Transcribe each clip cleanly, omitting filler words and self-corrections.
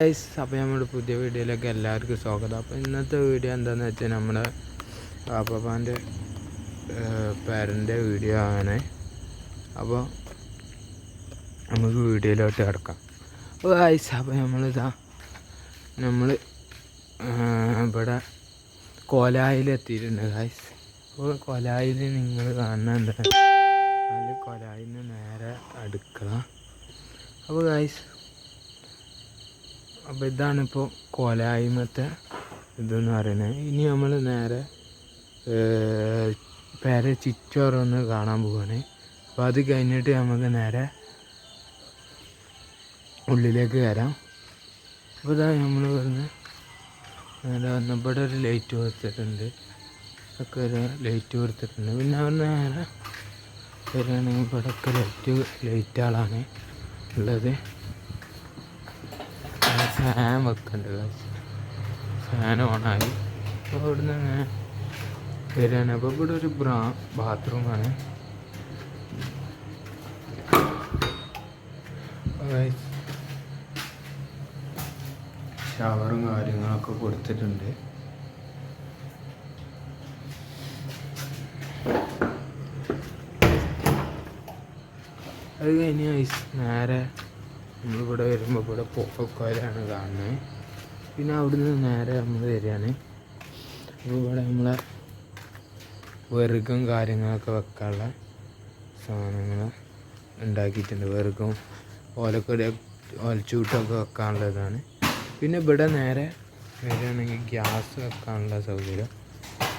Guys, അപ്പോൾ നമ്മുടെ പുതിയ വീഡിയോയിലേക്ക് എല്ലാവർക്കും സ്വാഗതം. അപ്പോൾ ഇന്നത്തെ വീഡിയോ എന്താണെന്ന് വെച്ചാൽ നമ്മുടെ പാപ്പാൻ്റെ പേരൻ്റെ വീഡിയോ ആണ്. അപ്പോൾ നമുക്ക് വീഡിയോയിലോട്ട് കിടക്കാം. അപ്പോൾ ഗൈസ്, അപ്പോൾ നമ്മൾ ഇവിടെ കൊലായിലെത്തിയിട്ടുണ്ട് ഗൈസ്. അപ്പോൾ കൊലായിൽ നിങ്ങൾ കാണുന്ന എന്താ, അതിൽ കൊലായിൽ നിന്ന് നേരെ അടുക്കള. അപ്പോൾ ഗൈസ്, അപ്പോൾ ഇതാണിപ്പോൾ കോലായ്മത്തെ ഇതെന്ന് പറയുന്നത്. ഇനി നമ്മൾ നേരെ പേര ചുറ്റോറൊന്ന് കാണാൻ പോവുകയാണ്. അപ്പോൾ അത് കഴിഞ്ഞിട്ട് നമുക്ക് നേരെ ഉള്ളിലേക്ക് കയറാം. അപ്പോൾ ഇതാ നമ്മൾ ഇവിടുന്ന് നേരെ വന്നപ്പോൾ ഒരു ലൈറ്റ് കൊടുത്തിട്ടുണ്ട്, ഒക്കെ ഒരു ലൈറ്റ് കൊടുത്തിട്ടുണ്ട്. പിന്നെ അവർ നേരെ വരികയാണെങ്കിൽ ഇവിടെയൊക്കെ ലൈറ്റുകളാണ് ഉള്ളത്. ഫാൻ വെക്കുന്നുണ്ട്, ഫാൻ ഓണായി. അപ്പോൾ ഇവിടുന്ന് അങ്ങനെ വരികയാണ്. അപ്പോൾ ഇവിടെ ഒരു ബാത്റൂമാണ്. ഷവറും കാര്യങ്ങളൊക്കെ കൊടുത്തിട്ടുണ്ട്. അത് കഴിഞ്ഞ് നേരെ നമ്മളിവിടെ വരുമ്പോൾ ഇവിടെ പൊക്കോലാണ് കാണുന്നത്. പിന്നെ അവിടുന്ന് നേരെ നമ്മൾ വരികയാണ്. അപ്പോൾ ഇവിടെ നമ്മളെ വെറുകും കാര്യങ്ങളൊക്കെ വെക്കാനുള്ള സാധനങ്ങൾ ഉണ്ടാക്കിയിട്ടുണ്ട്. വെറുകും ഓലച്ചൂട്ടൊക്കെ വെക്കാനുള്ളതാണ്. പിന്നെ ഇവിടെ നേരെ വരികയാണെങ്കിൽ ഗ്യാസ് വെക്കാനുള്ള സൗകര്യം.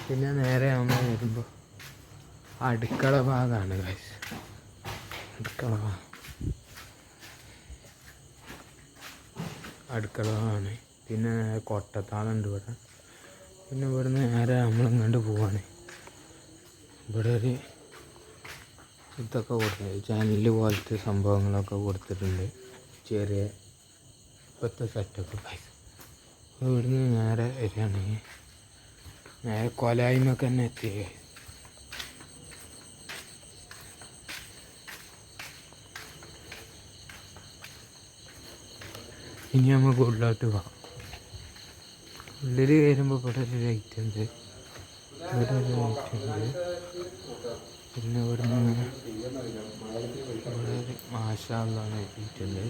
പിന്നെ നേരെ നമ്മൾ വരുമ്പോൾ അടുക്കള ഭാഗമാണ് ഗൈസ്. അടുക്കളയാണ്. പിന്നെ കൊട്ടത്താളുണ്ട് ഇവിടെ. പിന്നെ ഇവിടുന്ന് നേരെ നമ്മളിങ്ങോട്ട് പോവാണ്. ഇവിടെ ഒരു ഇതൊക്കെ കൊടുത്തിട്ടുണ്ട്, ചാനല് പോലത്തെ സംഭവങ്ങളൊക്കെ കൊടുത്തിട്ടുണ്ട്, ചെറിയ ഇപ്പോഴത്തെ സെറ്റൊക്കെ പൈസ. ഇവിടുന്ന് നേരെ വരികയാണെങ്കിൽ നേരെ കൊലായ്മക്ക് തന്നെ എത്തിയ. ഇനി നമുക്ക് ഉള്ളിലോട്ട് പോകാം. ഉള്ളിൽ കയറുമ്പോൾ ഇവിടെ ഒരു ലൈറ്റ് ഉണ്ട്, ഇവിടെ ഒരു ലൈറ്റ് ഉണ്ട്. പിന്നെ ഇവിടുന്ന് ഇവിടെ ഒരു മാഷാള്ളാന്ന് എത്തിയിട്ടുണ്ട്.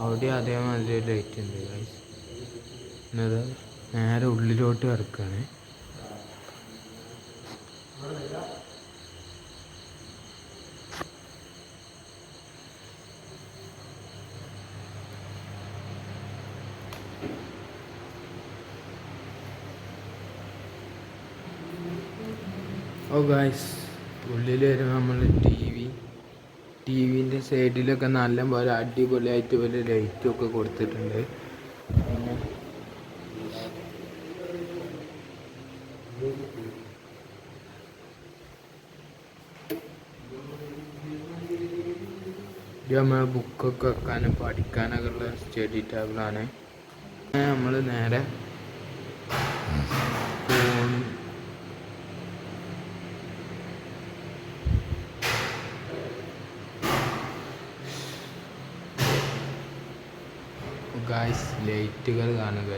അവിടെ അതേമാതിരി ഒരു ലൈറ്റ് ഉണ്ട് ഗൈസ്. പിന്നെ നേരെ ഉള്ളിലോട്ട് കിടക്കുകയാണ്. ഓ ഗൈസ്, ഉള്ളിൽ വരുമ്പോൾ നമ്മൾ ടി വിൻ്റെ സൈഡിലൊക്കെ നല്ല പോലെ അടിപൊളിയായിട്ട് പോലെ ലൈറ്റൊക്കെ കൊടുത്തിട്ടുണ്ട്. പിന്നെ നമ്മൾ ബുക്കൊക്കെ വെക്കാനും പഠിക്കാനൊക്കെ ഉള്ള സ്റ്റഡി ടേബിളാണ്. നമ്മൾ നേരെ ഗായ്സ് ലൈറ്റുകൾ കാണുക.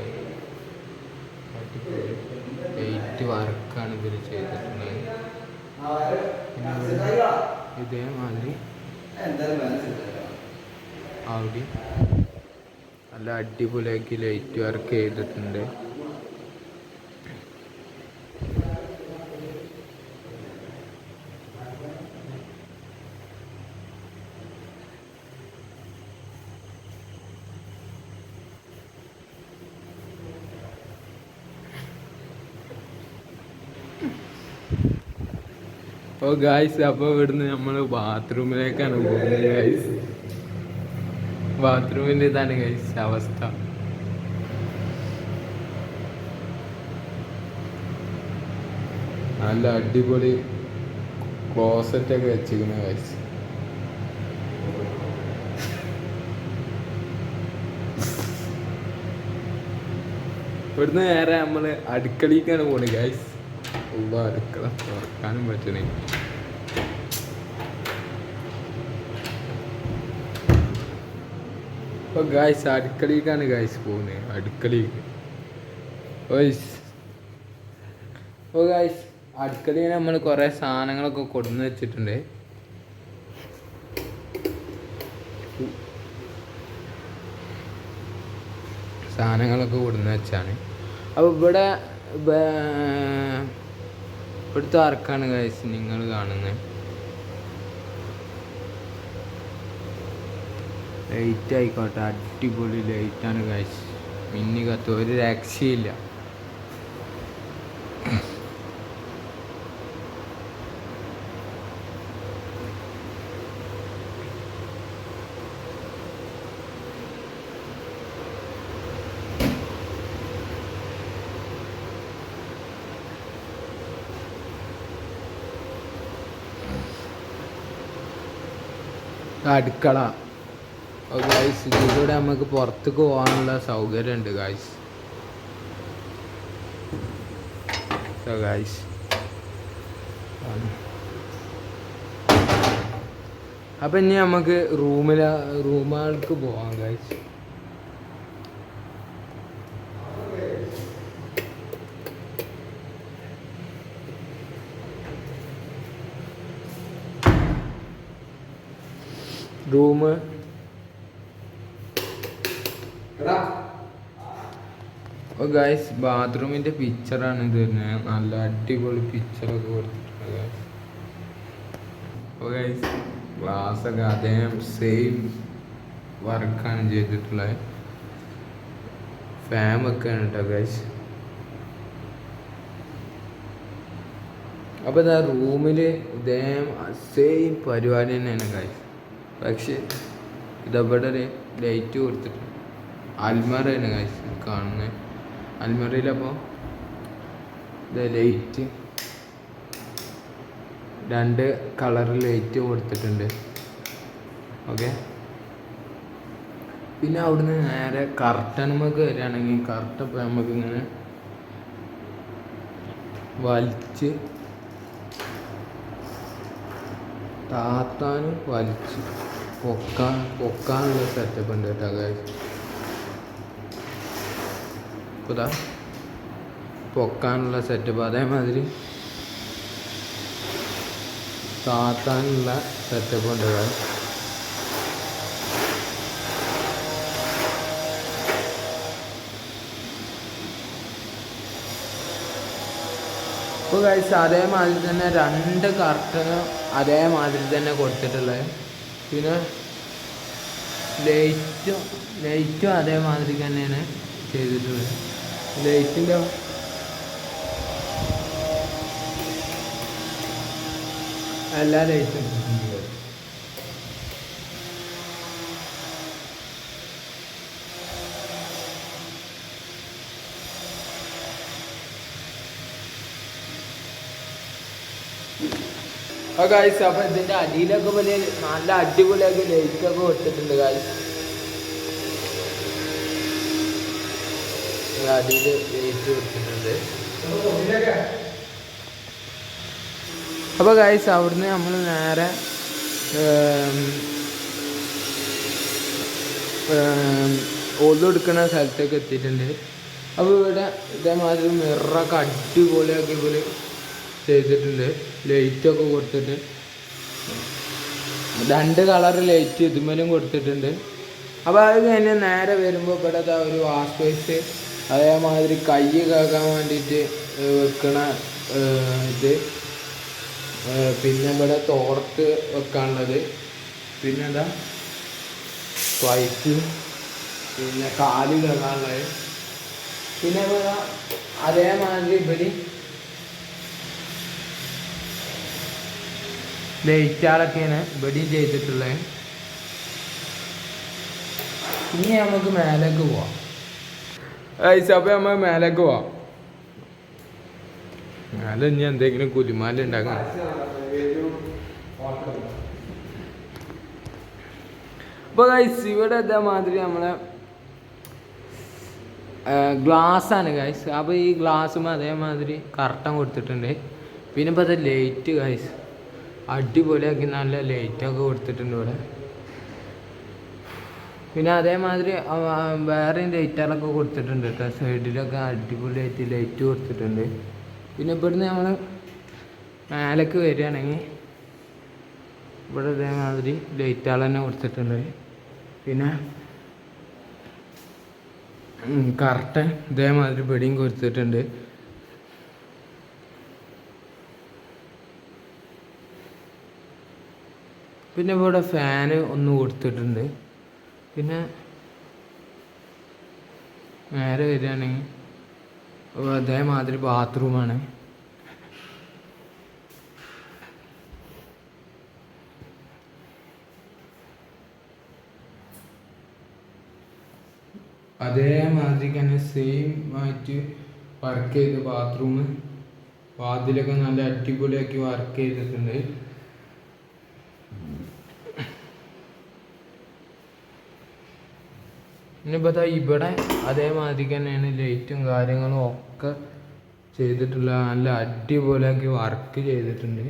ലൈറ്റ് വർക്കാണ് ഇതിൽ ചെയ്തിട്ടുള്ളത്. പിന്നെ ഇതേമാതിരി അവിടെ നല്ല അടിപൊളിയാക്കി ലൈറ്റ് വർക്ക് ചെയ്തിട്ടുണ്ട്. അപ്പോൾ ഗായ്സ്, അപ്പോൾ ഇവിടുന്ന് നമ്മൾ ബാത്റൂമിലേക്കാണ് പോകുന്നത് ഗൈസ്. ബാത്റൂമിൻ്റെ ഇതാണ് ഗൈസ് അവസ്ഥ. നല്ല അടിപൊളി ക്ലോസറ്റൊക്കെ വെച്ചിരിക്കുന്ന ഗൈസ്. ഇവിടുന്ന് നേരെ നമ്മൾ അടുക്കളയിലേക്കാണ് പോകുന്നത് ഗൈസ്. അടുക്കള തുറക്കാനും പറ്റണേ. അപ്പോൾ ഗായ്സ് അടുക്കളയിലേക്കാണ് ഗായ്സ് പോകുന്നത്. അടുക്കളയിലേക്ക് അപ്പോൾ ഗായ്സ് അടുക്കളയിൽ നമ്മൾ കുറേ സാധനങ്ങളൊക്കെ കൊടുന്ന് വെച്ചിട്ടുണ്ട്. സാധനങ്ങളൊക്കെ കൊടുന്ന് വെച്ചാണ്. അപ്പോൾ ഇവിടുത്തെ വർക്കാണ് ഗായ്സ് നിങ്ങൾ കാണുന്നത്. ലൈറ്റ് ആയിക്കോട്ടെ, അടിപൊളി ലൈറ്റാണ് ഗായ്സ്. മിന്നി കത്ത് ഒരു രക്ഷയില്ല. അടുക്കള ഗായ്സ്, ഇതിലൂടെ നമുക്ക് പുറത്തേക്ക് പോകാനുള്ള സൗകര്യം ഉണ്ട് ഗായ്സ്. ഗായ്സ് അപ്പം ഇനി നമുക്ക് റൂമുകൾക്ക് പോവാം ഗായ്സ്. റൂം ഗായ്സ് ബാത്റൂമിൻ്റെ പിക്ചറാണ് ഇത് തന്നെ. നല്ല അടിപൊളി പിക്ചറൊക്കെ കൊടുത്തിട്ടുണ്ട് ഗായ്സ്. അപ്പോൾ ഗായ്സ് ഗ്ലാസ്സൊക്കെ അതേ സെയിം വർക്കാണ് ചെയ്തിട്ടുള്ളത്. ഫാൻ വെക്കാണ് കേട്ടോ ഗായ്സ്. അപ്പോൾ ഇതാ റൂമിൽ ഇതേ സെയിം പരിപാടി തന്നെയാണ് ഗായ്സ്. പക്ഷെ ഇതവിടെ ഒരു ലൈറ്റ് കൊടുത്തിട്ടുണ്ട്. അൽമറയാണ് ഗായ്സ് കാണുന്നത്. അൽമറയിലപ്പോൾ ഇത് ലൈറ്റ് 2 കളർ ലൈറ്റ് കൊടുത്തിട്ടുണ്ട്. ഓക്കെ, പിന്നെ അവിടുന്ന് നേരെ കർട്ടനുമൊക്കെ വരികയാണെങ്കിൽ കർട്ടൻ ഇപ്പോൾ നമുക്കിങ്ങനെ വലിച്ച് താത്താനും വലിച്ച് പൊക്കാനുള്ള സെറ്റപ്പ് ഉണ്ട് കേട്ടോ ഗായ്സ്. ഇപ്പോൾ ഇതാ പൊക്കാനുള്ള സെറ്റപ്പ്, അതേമാതിരി താത്താനുള്ള സെറ്റപ്പ് ഉണ്ട് ഗായ്സ്. ഇപ്പോൾ ഗായ്സ് അതേമാതിരി തന്നെ 2 കർട്ടനും അതേമാതിരി തന്നെ കൊടുത്തിട്ടുള്ളത്. പിന്നെ ലൈറ്റും അതേമാതിരി തന്നെയാണ് ചെയ്തിട്ടുള്ളത്. ലൈറ്റിൻ്റെ എല്ലാ ലൈറ്റും ഗായ്സ്. അപ്പോൾ ഇതിൻ്റെ അടിയിലൊക്കെ വലിയ നല്ല അടിപൊളിയാക്കി ലൈറ്റൊക്കെ കൊടുത്തിട്ടുണ്ട് ഗായ്സ്. അടിയിൽ ലൈറ്റ് കൊടുത്തിട്ടുണ്ട്. അപ്പോൾ ഗായ്സ് അവിടുന്ന് നമ്മൾ നേരെ ഒന്നെടുക്കുന്ന സ്ഥലത്തേക്ക് എത്തിയിട്ടുണ്ട്. അപ്പോൾ ഇവിടെ ഇതേമാതിരി മിററൊക്കെ അടിപൊളിയാക്കി പോലെ ചെയ്തിട്ടുണ്ട്. ലൈറ്റൊക്കെ കൊടുത്തിട്ട് 2 കളർ ലൈറ്റ് ഇതുമേലും കൊടുത്തിട്ടുണ്ട്. അപ്പോൾ അത് കഴിഞ്ഞ് നേരെ വരുമ്പോൾ ഇവിടെ ഒരു വാഷ് ബേസ്, അതേമാതിരി കൈ കഴുകാൻ വേണ്ടിയിട്ട് വെക്കണ ഇത്, പിന്നെ ഇവിടെ തോർത്ത് വെക്കാനുള്ളത്, പിന്നെ എന്താ വൈറ്റ്, പിന്നെ കാല് കഴുകാനുള്ളത്, പിന്നെ ഇവിടെ അതേമാതിരി ഇവര് ലൈറ്റുകളൊക്കെയാണ് ഇവിടെയും ചെയ്തിട്ടുള്ളത്. ഇനി നമുക്ക് മേലേക്ക് പോവാം. അപ്പോൾ നമ്മൾ മേലേക്ക് പോവാം. മേലെ ഇനി എന്തെങ്കിലും കുലുമാല ഉണ്ടാക്കണം. അപ്പോൾ ഗൈസ് ഇവിടെ ഇതേമാതിരി നമ്മളെ ഗ്ലാസ്സാണ് ഗൈസ്. അപ്പോൾ ഈ ഗ്ലാസ്സും അതേമാതിരി കർട്ടൻ കൊടുത്തിട്ടുണ്ട്. പിന്നെ ഇപ്പോൾ അത് ലൈറ്റ് ഗൈസ് അടിപൊളിയാക്കി നല്ല ലൈറ്റൊക്കെ കൊടുത്തിട്ടുണ്ട് ഇവിടെ. പിന്നെ അതേമാതിരി വേറെയും ലൈറ്റുകളൊക്കെ കൊടുത്തിട്ടുണ്ട് കേട്ടോ. സൈഡിലൊക്കെ അടിപൊളിയായിട്ട് ലൈറ്റ് കൊടുത്തിട്ടുണ്ട്. പിന്നെ ഇവിടുന്ന് നമ്മൾ മേലേക്ക് വരികയാണെങ്കിൽ ഇവിടെ ഇതേമാതിരി ലൈറ്റുകൾ തന്നെ കൊടുത്തിട്ടുണ്ട്. പിന്നെ കർട്ടൻ ഇതേമാതിരി ഇവിടെയും കൊടുത്തിട്ടുണ്ട്. പിന്നെ ഇവിടെ ഫാന് ഒന്ന് കൊടുത്തിട്ടുണ്ട്. പിന്നെ നേരെ വരികയാണെങ്കിൽ അതേമാതിരി ബാത്റൂമാണ്. അതേമാതിരി തന്നെ സെയിം ആയിട്ട് വർക്ക് ചെയ്ത് ബാത്റൂം വാതിലൊക്കെ നല്ല അടിപൊളിയാക്കി വർക്ക് ചെയ്തിട്ടുണ്ട്. ഇനിയിപ്പോൾ ഇവിടെ അതേമാതിരി തന്നെയാണ് ലൈറ്റും കാര്യങ്ങളും ഒക്കെ ചെയ്തിട്ടുള്ള നല്ല അടിപൊളിയാക്കി വർക്ക് ചെയ്തിട്ടുണ്ട്.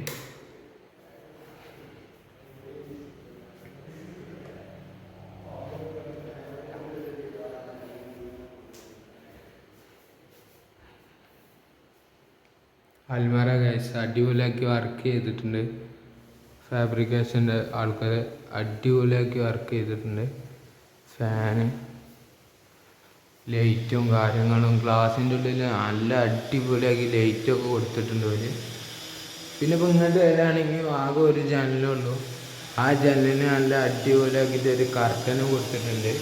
അൽമറ ഗൈസ് അടിപൊളിയാക്കി വർക്ക് ചെയ്തിട്ടുണ്ട്. ഫാബ്രിക്കേഷൻ്റെ ആൾക്കാർ അടിപൊളിയാക്കി വർക്ക് ചെയ്തിട്ടുണ്ട്. ഫാന് ലൈറ്റും കാര്യങ്ങളും ഗ്ലാസിൻ്റെ ഉള്ളിൽ നല്ല അടിപൊളിയാക്കി ലൈറ്റൊക്കെ കൊടുത്തിട്ടുണ്ട് അവർ. പിന്നെ ഇപ്പോൾ ഇങ്ങോട്ട് വരികയാണെങ്കിൽ ആകെ ഒരു ജനലേ ഉള്ളൂ. ആ ജനലിന് നല്ല അടിപൊളിയാക്കിയിട്ട് ഒരു കർട്ടനും കൊടുത്തിട്ടുണ്ട്.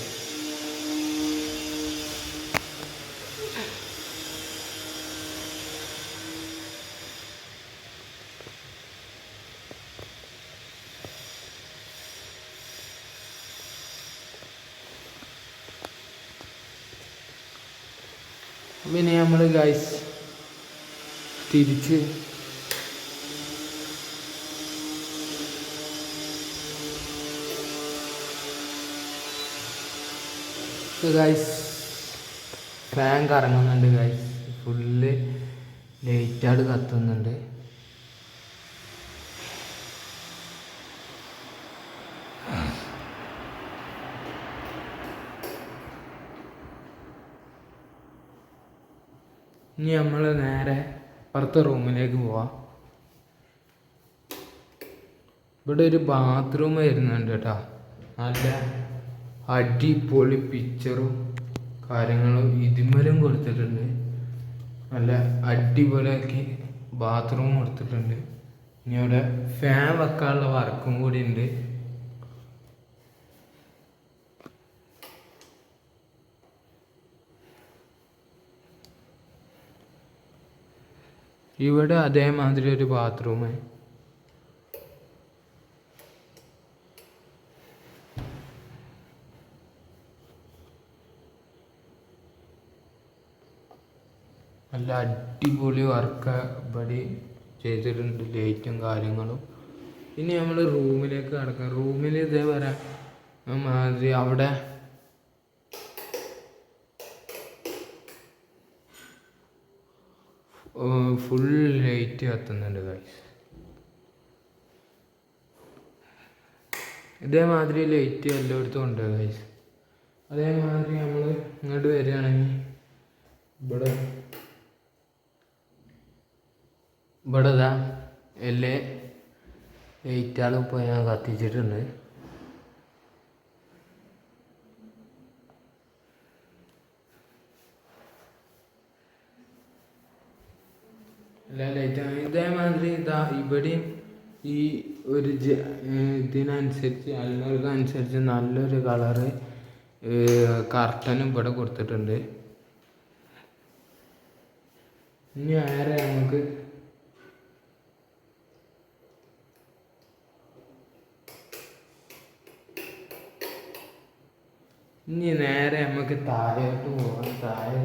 പിന്നെ നമ്മൾ ഗൈസ് തിരിച്ച് ഗൈസ് ഫാൻ കറങ്ങുന്നുണ്ട് ഗൈസ്. ഫുള്ള് ലൈറ്റാട് കത്തുന്നുണ്ട്. ഇനി നമ്മൾ നേരെ പുറത്തെ റൂമിലേക്ക് പോവാം. ഇവിടെ ഒരു ബാത്റൂം വരുന്നുണ്ട് കേട്ടോ. നല്ല അടിപൊളി പിക്ചറും കാര്യങ്ങളും ഇതിന്മേലും കൊടുത്തിട്ടുണ്ട്. നല്ല അടിപൊളിയാക്കി ബാത്റൂം കൊടുത്തിട്ടുണ്ട്. ഇനി ഇവിടെ ഫാൻ വെക്കാനുള്ള വർക്കും കൂടി ഉണ്ട്. ഇവിടെ അതേമാതിരി ഒരു ബാത്റൂം. നല്ല അടിപൊളി വർക്ക് ഇവിടെ ചെയ്തിട്ടുണ്ട്, ലൈറ്റും കാര്യങ്ങളും. ഇനി നമ്മൾ റൂമിലേക്ക് കിടക്കാം. റൂമിൽ ഇതേപോലെ മാതിരി അവിടെ ഫുൾ ലൈറ്റ് കത്തുന്നുണ്ട് ഗൈസ്. ഇതേമാതിരി ലൈറ്റ് എല്ലായിടത്തും ഉണ്ട് ഗൈസ്. അതേമാതിരി നമ്മൾ ഇങ്ങോട്ട് വരികയാണെങ്കിൽ ഇവിടെ ഇതാ എല്ലാ ലൈറ്റുകളും ഇപ്പോൾ ഞാൻ കത്തിച്ചിട്ടുണ്ട്. എല്ലാ ലൈറ്റാണ്. ഇതേമാതിരി ഇതാ ഇവിടെയും ഈ ഒരു ഇതിനനുസരിച്ച് അൽമറക്കനുസരിച്ച് നല്ലൊരു കളറ് കർട്ടനും ഇവിടെ കൊടുത്തിട്ടുണ്ട്. ഇനി നേരെ നമുക്ക് താഴോട്ട് പോകാം. താഴെ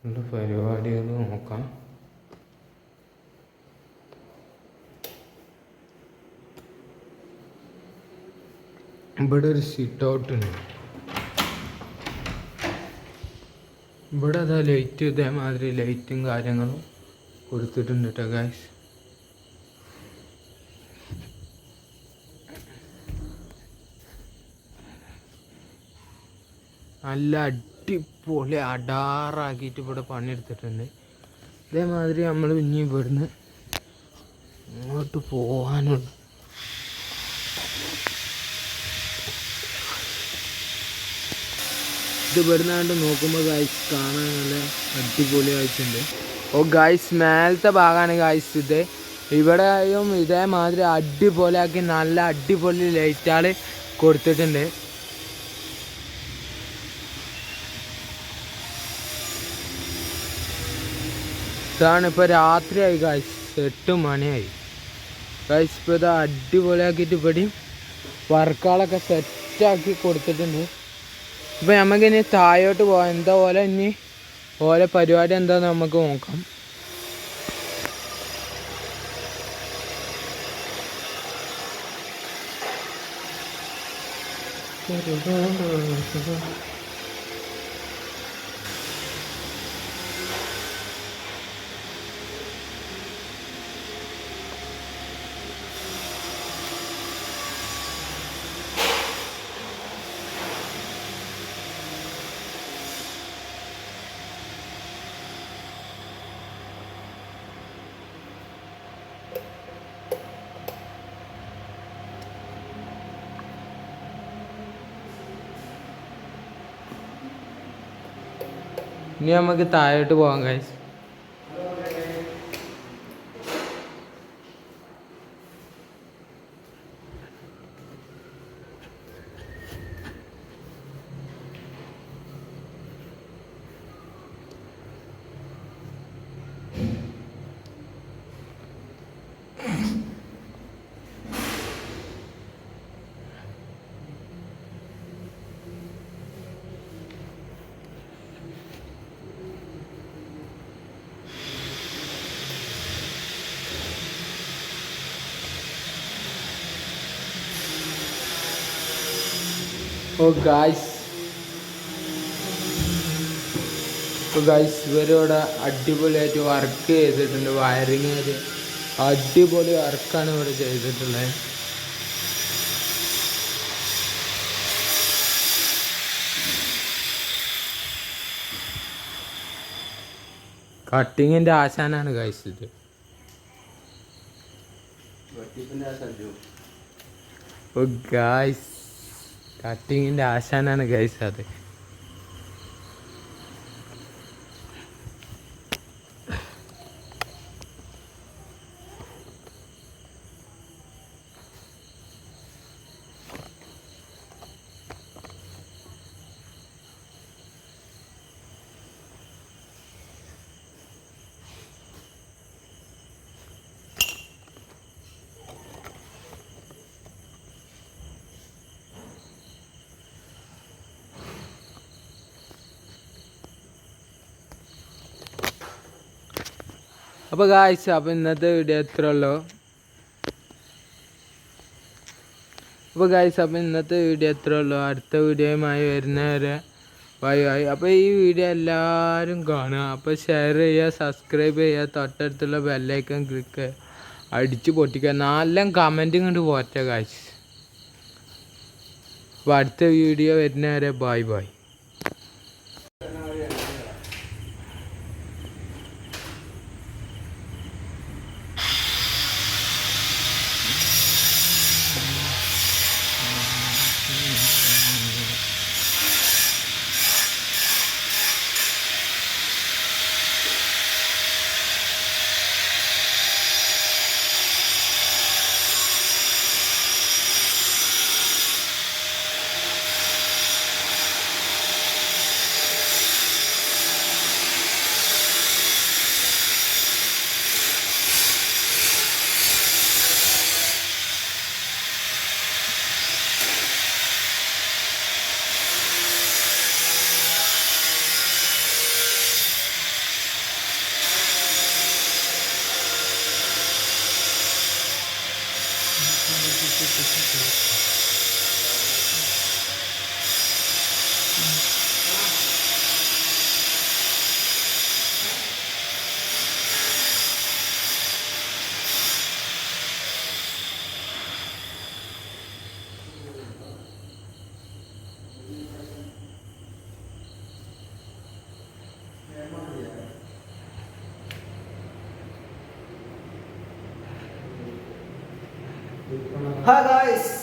ഉള്ള പരിപാടികൾ നോക്കാം. ഇവിടെ ഒരു സിറ്റ് ഔട്ട് ഉണ്ട്. ഇവിടെ അതാ ലൈറ്റ് ഇതേമാതിരി ലൈറ്റും കാര്യങ്ങളും കൊടുത്തിട്ടുണ്ട് കേട്ടോ ഗൈസ്. നല്ല അടിപൊളി അടാറാക്കിയിട്ട് ഇവിടെ പണിയെടുത്തിട്ടുണ്ട്. ഇതേമാതിരി നമ്മൾ ഇനി ഇവിടുന്ന് ഇങ്ങോട്ട് പോകാനുള്ള ഇത് ഇവിടുന്നാണ്ട് നോക്കുമ്പോൾ ഗായ്സ് കാണാൻ നല്ല അടിപൊളിയായിട്ടുണ്ട്. ഗായ്സ് മേലത്തെ ഭാഗമാണ് ഗായ്സ് ഇത്. ഇവിടെയും ഇതേമാതിരി അടിപൊളിയാക്കി നല്ല അടിപൊളി ലൈറ്റുകൾ കൊടുത്തിട്ടുണ്ട്. ഇതാണ് ഇപ്പോൾ രാത്രിയായി ഗായ്സ്, 8 മണിയായി ഗായ്സ്. ഇപ്പോൾ ഇത് അടിപൊളിയാക്കിയിട്ട് ഇവിടെയും വർക്കുകളൊക്കെ സെറ്റാക്കി കൊടുത്തിട്ടുണ്ട്. ഇപ്പോൾ നമുക്കിനി താഴോട്ട് പോകാം. എന്താ പോലെ ഇനി ഓരോ പരിപാടി എന്താന്ന് നമുക്ക് നോക്കാം. ഇനി നമുക്ക് താഴോട്ട് പോകാം ഗൈസ്. ഗായ്സ് ഇവരിവിടെ അടിപൊളിയായിട്ട് വർക്ക് ചെയ്തിട്ടുണ്ട്. വയറിങ് അടിപൊളി വർക്കാണ് ഇവിടെ ചെയ്തിട്ടുള്ളത്. കട്ടിങ്ങിൻ്റെ ആശാനാണ് ഗായ്സ് ഇത്. ഗായ്സ് കട്ടിങ്ങിൻ്റെ ആശാനാണ് ഗൈസ് അത്. അപ്പോൾ ഗായ്സ് ഇന്നത്തെ വീഡിയോ എത്ര ഉള്ളൂ. അടുത്ത വീഡിയോയുമായി വരുന്നവരെ ബൈ ബൈ. അപ്പോൾ ഈ വീഡിയോ എല്ലാവരും കാണുക. അപ്പോൾ ഷെയർ ചെയ്യുക, സബ്സ്ക്രൈബ് ചെയ്യുക, തൊട്ടടുത്തുള്ള ബെല്ലൈക്കൺ ക്ലിക്ക് അടിച്ച് പൊട്ടിക്കുക. നല്ല കമൻറ്റും കൊണ്ട് പോറ്റ ഗായ്സ്. അപ്പോൾ അടുത്ത വീഡിയോ വരുന്നവരെ ബൈ ബൈ. Hi guys.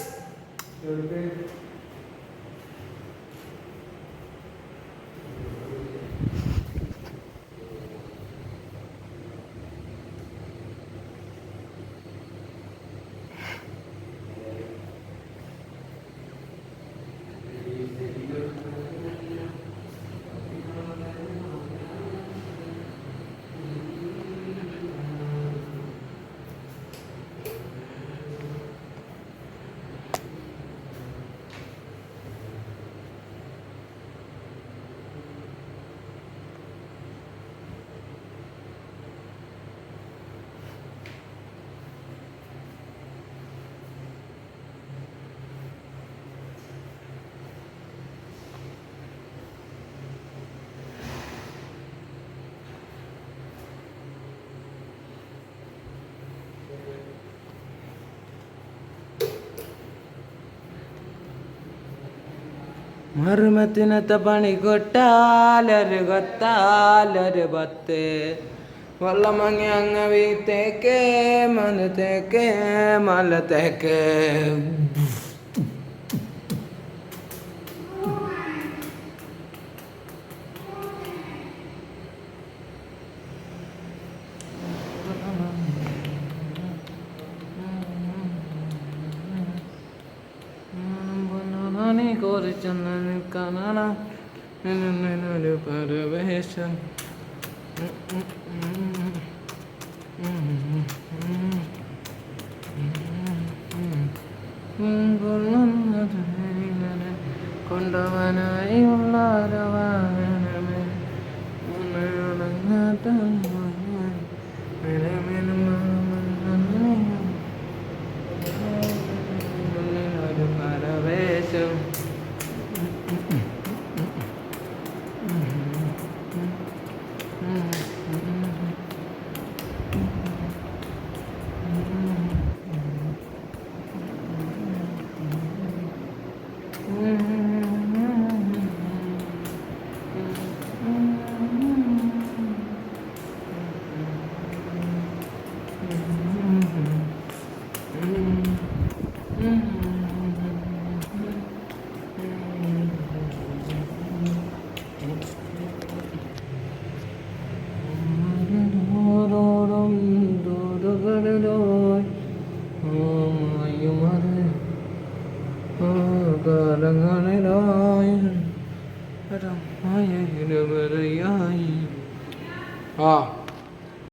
മർമ്മത്തിനത്ത പണി കൊട്ടാലൊരു കൊത്താലൊരു പത്ത് വെള്ളമങ്ങി അങ്ങ വീത്തേക്കേ മനത്തേക്കേ മലത്തേക്കേ കുറിച്ചൊന്നു കാണാം പരവേശം കൊണ്ടവനായി ഉള്ളാരവാനമേ പരവേശം കാലങ്ങളിലായി